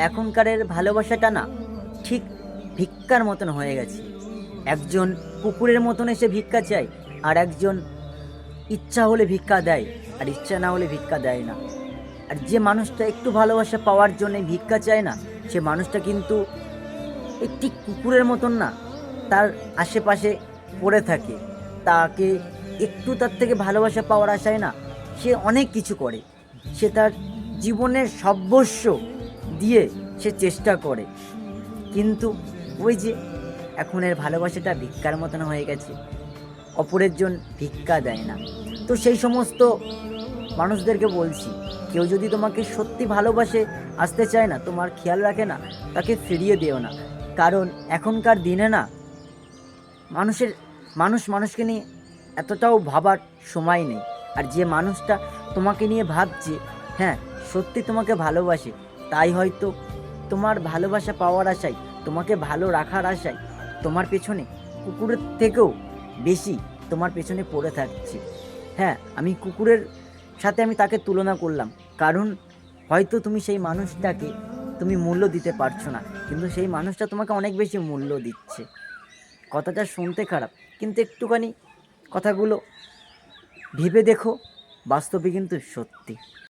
এখনকারের ভালোবাসাটা না ঠিক ভিক্ষার মতন হয়ে গেছে। একজন কুকুরের মতন এসে ভিক্ষা চায়, আর একজন ইচ্ছা হলে ভিক্ষা দেয়, আর ইচ্ছা না হলে ভিক্ষা দেয় না। আর যে মানুষটা একটু ভালোবাসা পাওয়ার জন্য ভিক্ষা চায় না, সে মানুষটা কিন্তু একটি কুকুরের মতন না তার আশেপাশে পড়ে থাকে। তাকে একটু তার থেকে ভালোবাসা পাওয়ার আশায় না সে অনেক কিছু করে। সে তার জীবনের সর্বস্ব দিয়ে সে চেষ্টা করে, কিন্তু ওই যে এখনের ভালোবাসাটা ভিক্ষার মতন হয়ে গেছে, অপরের জন ভিক্ষা দেয় না। তো সেই সমস্ত মানুষদেরকে বলছি, কেউ যদি তোমাকে সত্যি ভালোবাসে আসতে চায় না, তোমার খেয়াল রাখে না, তাকে ফিরিয়ে দিও না। কারণ এখনকার দিনে না মানুষের মানুষকে নিয়ে এতটাও ভাবার সময় নেই। আর যে মানুষটা তোমাকে নিয়ে ভাবছে, হ্যাঁ সত্যি তোমাকে ভালোবাসে, তাই হয়তো তোমার ভালোবাসা পাওয়ার আশায়, তোমাকে ভালো রাখার আশায় তোমার পেছনে কুকুরের থেকেও বেশি তোমার পেছনে পড়ে থাকছে। হ্যাঁ, আমি কুকুরের সাথে আমি তাকে তুলনা করলাম, কারণ হয়তো তুমি সেই মানুষটাকে তুমি মূল্য দিতে পারছো না, কিন্তু সেই মানুষটা তোমাকে অনেক বেশি মূল্য দিচ্ছে। কথাটা শুনতে খারাপ, কিন্তু একটুখানি কথাগুলো ভেবে দেখো, বাস্তবে কিন্তু সত্যি।